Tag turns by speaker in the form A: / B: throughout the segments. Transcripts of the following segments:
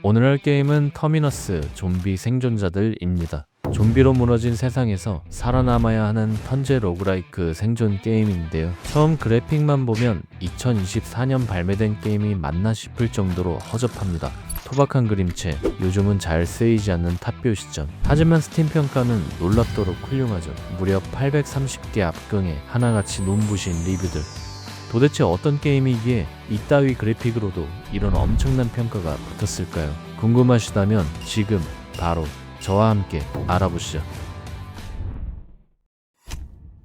A: 오늘 할 게임은 터미너스 좀비 생존자들입니다. 좀비로 무너진 세상에서 살아남아야 하는 턴제 로그라이크 생존 게임인데요. 처음 그래픽만 보면 2024년 발매된 게임이 맞나 싶을 정도로 허접합니다. 토박한 그림체, 요즘은 잘 쓰이지 않는 탑뷰 시점. 하지만 스팀 평가는 놀랍도록 훌륭하죠. 무려 830개 앞경에 하나같이 눈부신 리뷰들. 도대체 어떤 게임이기에 이따위 그래픽으로도 이런 엄청난 평가가 붙었을까요? 궁금하시다면 지금 바로 저와 함께 알아보시죠.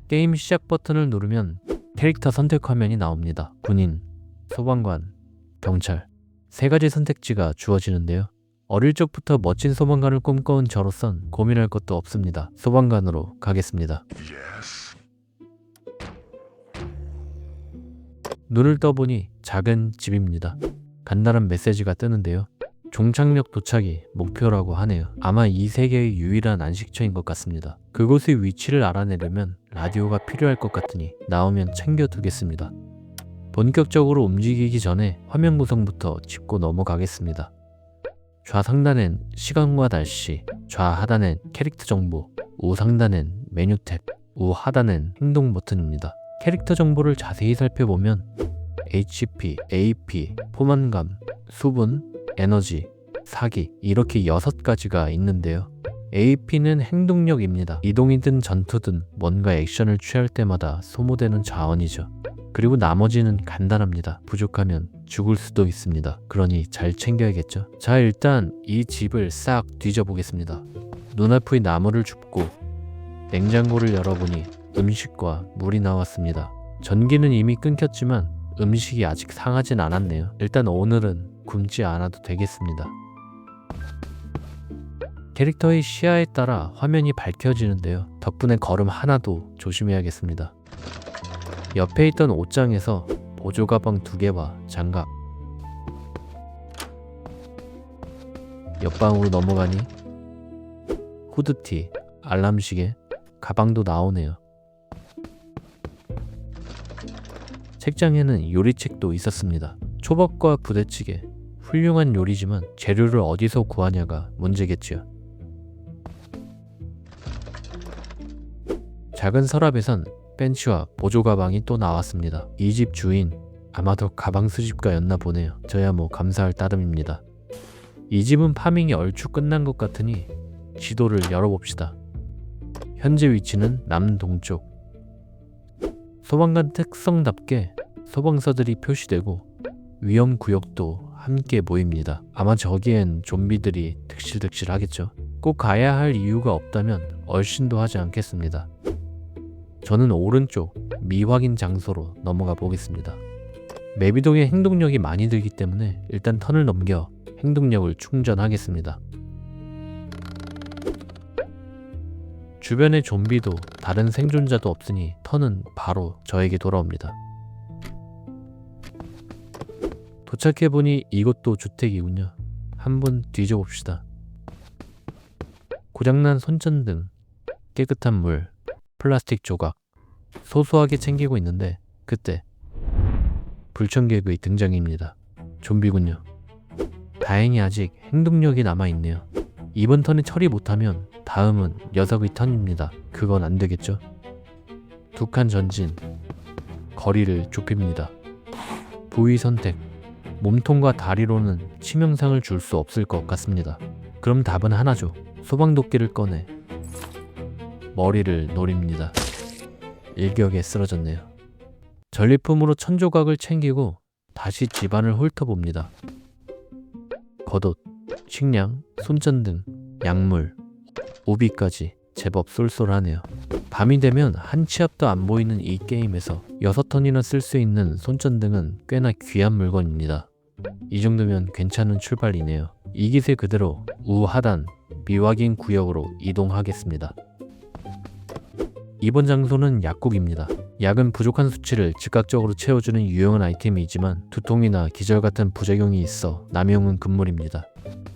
A: 게임 시작 버튼을 누르면 캐릭터 선택 화면이 나옵니다. 군인, 소방관, 경찰 세 가지 선택지가 주어지는데요. 어릴 적부터 멋진 소방관을 꿈꿔온 저로선 고민할 것도 없습니다. 소방관으로 가겠습니다. 눈을 떠보니 작은 집입니다. 간단한 메시지가 뜨는데요. 종착역 도착이 목표라고 하네요. 아마 이 세계의 유일한 안식처인 것 같습니다. 그곳의 위치를 알아내려면 라디오가 필요할 것 같으니 나오면 챙겨두겠습니다. 본격적으로 움직이기 전에 화면 구성부터 짚고 넘어가겠습니다. 좌상단엔 시간과 날씨, 좌하단엔 캐릭터 정보, 우상단엔 메뉴 탭, 우하단엔 행동 버튼입니다. 캐릭터 정보를 자세히 살펴보면 HP, AP, 포만감, 수분, 에너지, 사기 이렇게 6가지가 있는데요. AP는 행동력입니다. 이동이든 전투든 뭔가 액션을 취할 때마다 소모되는 자원이죠. 그리고 나머지는 간단합니다. 부족하면 죽을 수도 있습니다. 그러니 잘 챙겨야겠죠. 자, 일단 이 집을 싹 뒤져보겠습니다. 눈앞의 나무를 줍고 냉장고를 열어보니 음식과 물이 나왔습니다. 전기는 이미 끊겼지만 음식이 아직 상하진 않았네요. 일단 오늘은 굶지 않아도 되겠습니다. 캐릭터의 시야에 따라 화면이 밝혀지는데요. 덕분에 걸음 하나도 조심해야겠습니다. 옆에 있던 옷장에서 보조 가방 2개와 장갑. 옆방으로 넘어가니 후드티, 알람시계, 가방도 나오네요. 책장에는 요리책도 있었습니다. 초밥과 부대찌개, 훌륭한 요리지만 재료를 어디서 구하냐가 문제겠지요. 작은 서랍에선 벤치와 보조 가방이 또 나왔습니다. 이 집 주인 아마도 가방 수집가였나 보네요. 저야 뭐 감사할 따름입니다. 이 집은 파밍이 얼추 끝난 것 같으니 지도를 열어봅시다. 현재 위치는 남동쪽. 소방관 특성답게 소방서들이 표시되고 위험구역도 함께 보입니다. 아마 저기엔 좀비들이 득실득실 하겠죠. 꼭 가야 할 이유가 없다면 얼씬도 하지 않겠습니다. 저는 오른쪽 미확인 장소로 넘어가 보겠습니다. 맵이동에 행동력이 많이 들기 때문에 일단 턴을 넘겨 행동력을 충전하겠습니다. 주변에 좀비도 다른 생존자도 없으니 턴은 바로 저에게 돌아옵니다. 도착해보니 이것도 주택이군요. 한번 뒤져봅시다. 고장난 손전등, 깨끗한 물, 플라스틱 조각 소소하게 챙기고 있는데 그때 불청객의 등장입니다. 좀비군요. 다행히 아직 행동력이 남아있네요. 이번 턴에 처리 못하면 다음은 녀석의 턴입니다. 그건 안되겠죠? 2칸 전진, 거리를 좁힙니다. 부위 선택, 몸통과 다리로는 치명상을 줄 수 없을 것 같습니다. 그럼 답은 하나죠. 소방도끼를 꺼내 머리를 노립니다. 일격에 쓰러졌네요. 전리품으로 천조각을 챙기고 다시 집안을 훑어봅니다. 겉옷, 식량, 손전등, 약물, 우비까지 제법 쏠쏠하네요. 밤이 되면 한 치 앞도 안 보이는 이 게임에서 6턴이나 쓸 수 있는 손전등은 꽤나 귀한 물건입니다. 이 정도면 괜찮은 출발이네요. 이 기세 그대로 우하단 미확인 구역으로 이동하겠습니다. 이번 장소는 약국입니다. 약은 부족한 수치를 즉각적으로 채워주는 유용한 아이템이지만 두통이나 기절 같은 부작용이 있어 남용은 금물입니다.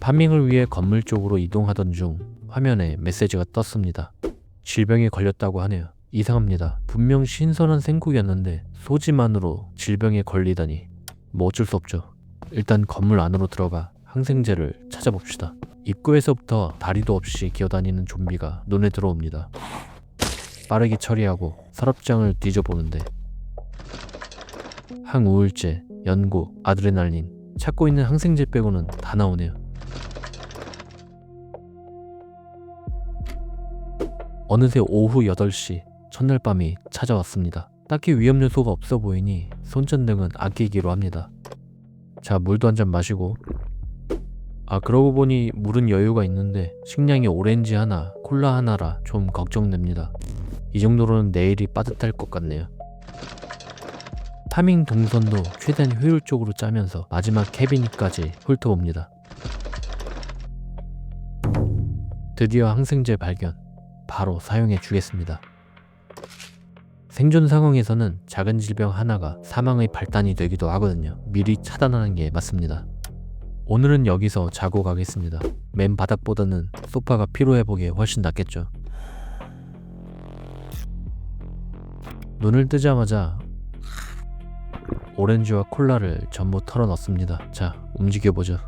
A: 파밍을 위해 건물 쪽으로 이동하던 중 화면에 메시지가 떴습니다. 질병에 걸렸다고 하네요. 이상합니다. 분명 신선한 생고기였는데 소지만으로 질병에 걸리다니 뭐 어쩔 수 없죠. 일단 건물 안으로 들어가 항생제를 찾아보겠습니다. 찾아봅시다. 입구에서부터 다리도 없이 기어다니는 좀비가 눈에 들어옵니다. 빠르게 처리하고 서랍장을 뒤져보는데 항우울제, 연고, 아드레날린, 찾고 있는 항생제 빼고는 다 나오네요. 어느새 오후 8시, 첫날 밤이 찾아왔습니다. 딱히 위험 요소가 없어 보이니 손전등은 아끼기로 합니다. 자, 물도 한 잔 마시고. 그러고 보니 물은 여유가 있는데 식량이 오렌지 하나, 콜라 하나라 좀 걱정됩니다. 이 정도로는 내일이 빠듯할 것 같네요. 파밍 동선도 최대한 효율적으로 짜면서 마지막 캐비닛까지 훑어봅니다. 드디어 항생제 발견. 바로 사용해 주겠습니다. 생존 상황에서는 작은 질병 하나가 사망의 발단이 되기도 하거든요. 미리 차단하는 게 맞습니다. 오늘은 여기서 자고 가겠습니다. 맨 바닥보다는 소파가 피로회복에 훨씬 낫겠죠. 눈을 뜨자마자 오렌지와 콜라를 전부 털어 넣습니다. 자, 움직여보죠.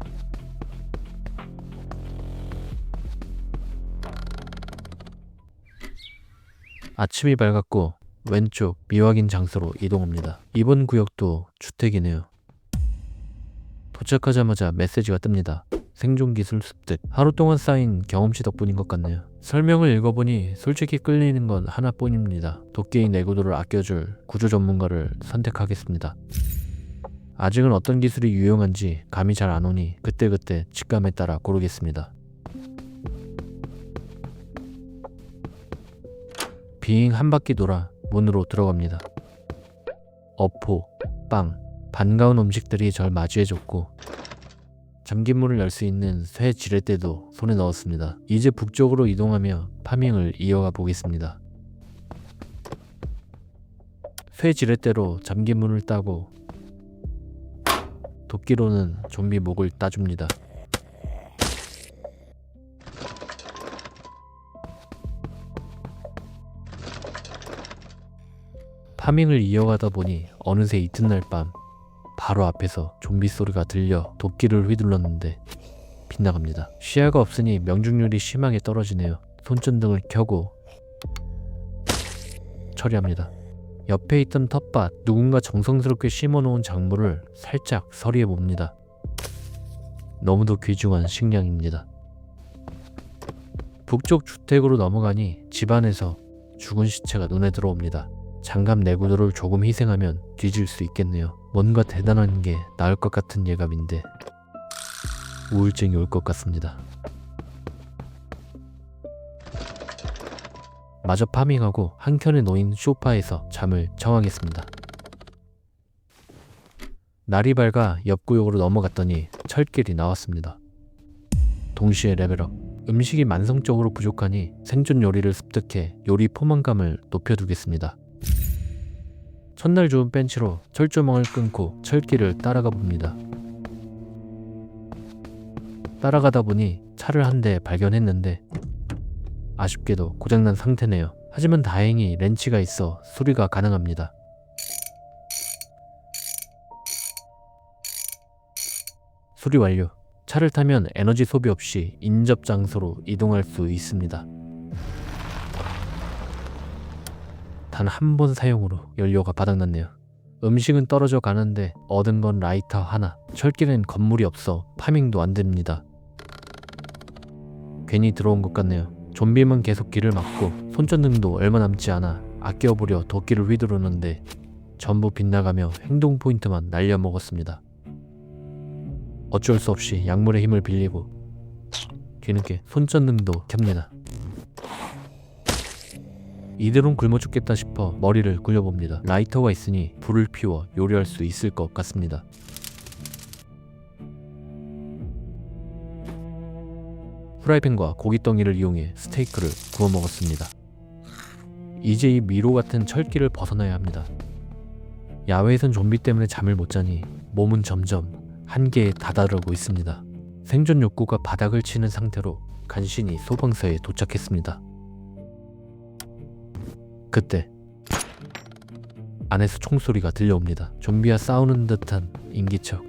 A: 아침이 밝았고 왼쪽 미확인 장소로 이동합니다. 이번 구역도 주택이네요. 도착하자마자 메시지가 뜹니다. 생존기술 습득. 하루 동안 쌓인 경험치 덕분인 것 같네요. 설명을 읽어보니 솔직히 끌리는 건 하나뿐입니다. 도끼의 내구도를 아껴줄 구조 전문가를 선택하겠습니다. 아직은 어떤 기술이 유용한지 감이 잘 안 오니 그때그때 직감에 따라 고르겠습니다. 빙 한 바퀴 돌아 문으로 들어갑니다. 어포, 빵, 반가운 음식들이 절 맞이해줬고 잠긴 문을 열 수 있는 쇠 지렛대도 손에 넣었습니다. 이제 북쪽으로 이동하며 파밍을 이어가 보겠습니다. 쇠 지렛대로 잠긴 문을 따고 도끼로는 좀비 목을 따줍니다. 파밍을 이어가다 보니 어느새 이튿날 밤 바로 앞에서 좀비 소리가 들려 도끼를 휘둘렀는데 빗나갑니다. 시야가 없으니 명중률이 심하게 떨어지네요. 손전등을 켜고 처리합니다. 옆에 있던 텃밭, 누군가 정성스럽게 심어놓은 작물을 살짝 서리해 봅니다. 너무도 귀중한 식량입니다. 북쪽 주택으로 넘어가니 집안에서 죽은 시체가 눈에 들어옵니다. 장갑 내구도를 조금 희생하면 뒤질 수 있겠네요. 뭔가 대단한 게 나을 것 같은 예감인데 우울증이 올 것 같습니다. 마저 파밍하고 한켠에 놓인 소파에서 잠을 청하겠습니다. 날이 밝아 옆 구역으로 넘어갔더니 철길이 나왔습니다. 동시에 레벨업. 음식이 만성적으로 부족하니 생존 요리를 습득해 요리 포만감을 높여두겠습니다. 첫날 좋은 벤치로 철조망을 끊고 철길을 따라가 봅니다. 따라가다 보니 차를 한 대 발견했는데 아쉽게도 고장난 상태네요. 하지만 다행히 렌치가 있어 수리가 가능합니다. 수리 완료. 차를 타면 에너지 소비 없이 인접 장소로 이동할 수 있습니다. 단 한 번 사용으로 연료가 바닥났네요. 음식은 떨어져 가는데 얻은 건 라이터 하나. 철길엔 건물이 없어 파밍도 안 됩니다. 괜히 들어온 것 같네요. 좀비만 계속 길을 막고 손전등도 얼마 남지 않아 아껴보려 도끼를 휘두르는데 전부 빗나가며 행동 포인트만 날려먹었습니다. 어쩔 수 없이 약물의 힘을 빌리고 뒤늦게 손전등도 켭니다. 이대론 굶어 죽겠다 싶어 머리를 굴려봅니다. 라이터가 있으니 불을 피워 요리할 수 있을 것 같습니다. 프라이팬과 고깃덩이를 이용해 스테이크를 구워 먹었습니다. 이제 이 미로 같은 철길을 벗어나야 합니다. 야외에선 좀비 때문에 잠을 못 자니 몸은 점점 한계에 다다르고 있습니다. 생존 욕구가 바닥을 치는 상태로 간신히 소방서에 도착했습니다. 그때 안에서 총소리가 들려옵니다. 좀비와 싸우는 듯한 인기척.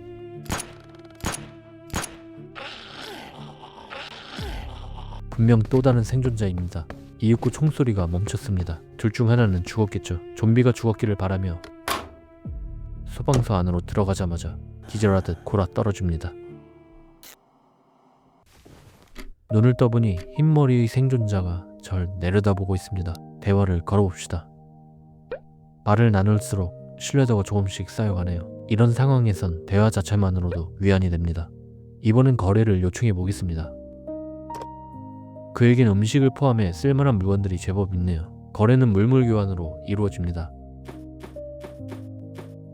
A: 분명 또 다른 생존자입니다. 이윽고 총소리가 멈췄습니다. 둘 중 하나는 죽었겠죠. 좀비가 죽었기를 바라며 소방서 안으로 들어가자마자 기절하듯 골아 떨어집니다. 눈을 떠보니 흰머리의 생존자가 절 내려다보고 있습니다. 대화를 걸어봅시다. 말을 나눌수록 신뢰도가 조금씩 쌓여가네요. 이런 상황에선 대화 자체만으로도 위안이 됩니다. 이번엔 거래를 요청해 보겠습니다. 그에겐 음식을 포함해 쓸만한 물건들이 제법 있네요. 거래는 물물 교환으로 이루어집니다.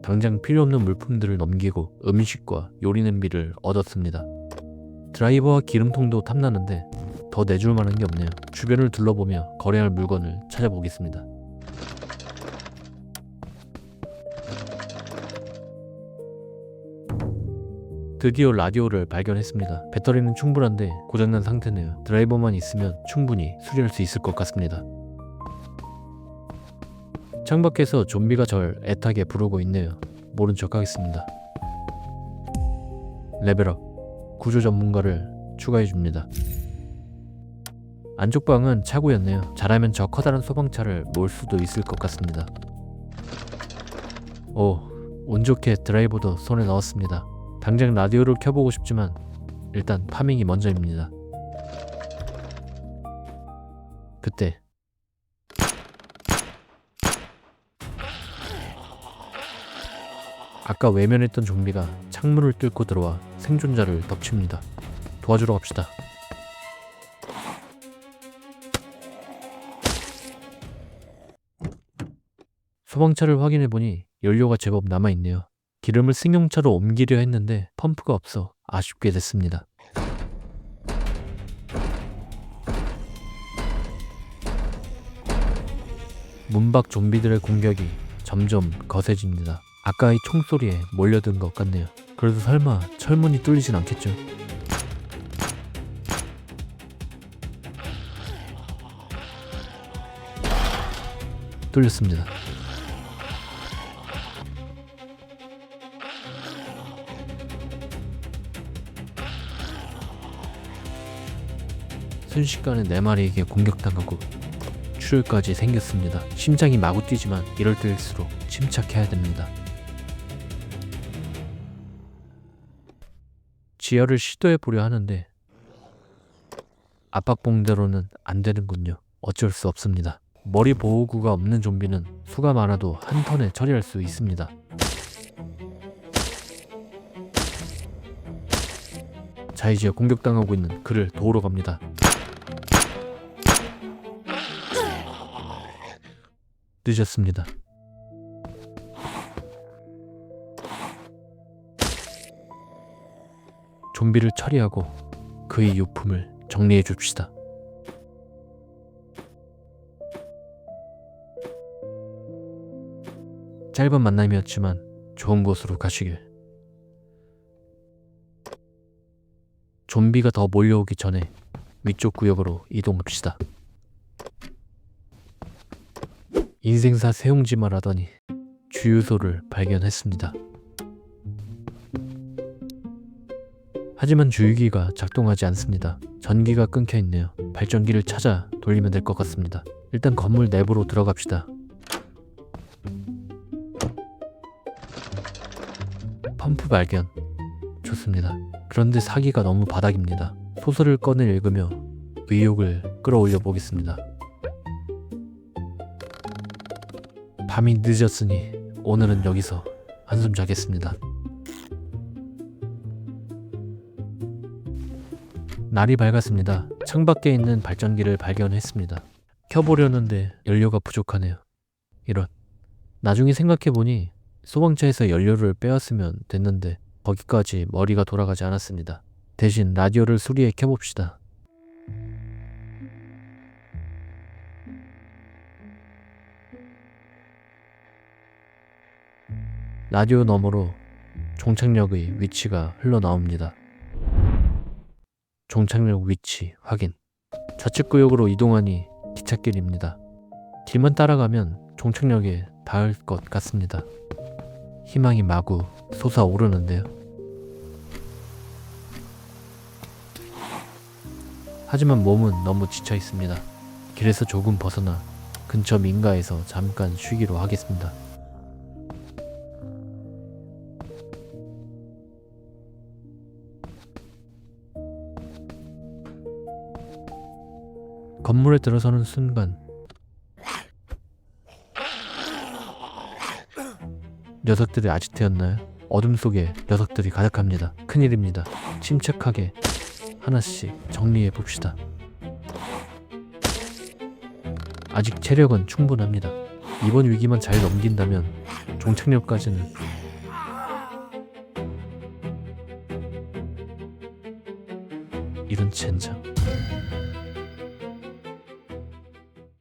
A: 당장 필요 없는 물품들을 넘기고 음식과 요리 냄비를 얻었습니다. 드라이버와 기름통도 탐나는데 더 내줄 만한 게 없네요. 주변을 둘러보며 거래할 물건을 찾아보겠습니다. 드디어 라디오를 발견했습니다. 배터리는 충분한데 고장난 상태네요. 드라이버만 있으면 충분히 수리할 수 있을 것 같습니다. 창밖에서 좀비가 절 애타게 부르고 있네요. 모른 척 하겠습니다. 레벨업, 구조 전문가를 추가해줍니다. 안쪽 방은 차고였네요. 잘하면 저 커다란 소방차를 몰 수도 있을 것 같습니다. 운 좋게 드라이버도 손에 넣었습니다. 당장 라디오를 켜보고 싶지만 일단 파밍이 먼저입니다. 그때 아까 외면했던 좀비가 창문을 뚫고 들어와 생존자를 덮칩니다. 도와주러 갑시다. 소방차를 확인해보니 연료가 제법 남아있네요. 기름을 승용차로 옮기려 했는데 펌프가 없어 아쉽게 됐습니다. 문 밖 좀비들의 공격이 점점 거세집니다. 아까의 총소리에 몰려든 것 같네요. 그래도 설마 철문이 뚫리진 않겠죠? 뚫렸습니다. 순식간에 4마리에게 공격당하고 출혈까지 생겼습니다. 심장이 마구 뛰지만 이럴 때일수록 침착해야 됩니다. 지혈을 시도해보려 하는데 압박봉대로는 안 되는군요. 어쩔 수 없습니다. 머리 보호구가 없는 좀비는 수가 많아도 한 턴에 처리할 수 있습니다. 자, 이제 공격당하고 있는 그를 도우러 갑니다. 늦었습니다. 좀비를 처리하고 그의 유품을 정리해 줍시다. 짧은 만남이었지만 좋은 곳으로 가시길. 좀비가 더 몰려오기 전에 위쪽 구역으로 이동합시다. 인생사 세용지말 하더니 주유소를 발견했습니다. 하지만 주유기가 작동하지 않습니다. 전기가 끊겨 있네요. 발전기를 찾아 돌리면 될 것 같습니다. 일단 건물 내부로 들어갑시다. 펌프 발견. 좋습니다. 그런데 사기가 너무 바닥입니다. 소설을 꺼내 읽으며 의욕을 끌어올려 보겠습니다. 밤이 늦었으니 오늘은 여기서 한숨 자겠습니다. 날이 밝았습니다. 창밖에 있는 발전기를 발견했습니다. 켜보려는데 연료가 부족하네요. 이런. 나중에 생각해보니 소방차에서 연료를 빼왔으면 됐는데 거기까지 머리가 돌아가지 않았습니다. 대신 라디오를 수리해 켜봅시다. 라디오 너머로 종착역의 위치가 흘러나옵니다. 종착역 위치 확인. 좌측 구역으로 이동하니 기찻길입니다. 길만 따라가면 종착역에 닿을 것 같습니다. 희망이 마구 솟아오르는데요. 하지만 몸은 너무 지쳐 있습니다. 길에서 조금 벗어나 근처 민가에서 잠깐 쉬기로 하겠습니다. 건물에 들어서는 순간 녀석들이 아지트였나요? 어둠 속에 녀석들이 가득합니다. 큰일입니다. 침착하게 하나씩 정리해 봅시다. 아직 체력은 충분합니다. 이번 위기만 잘 넘긴다면 종착역까지는 이런 젠장.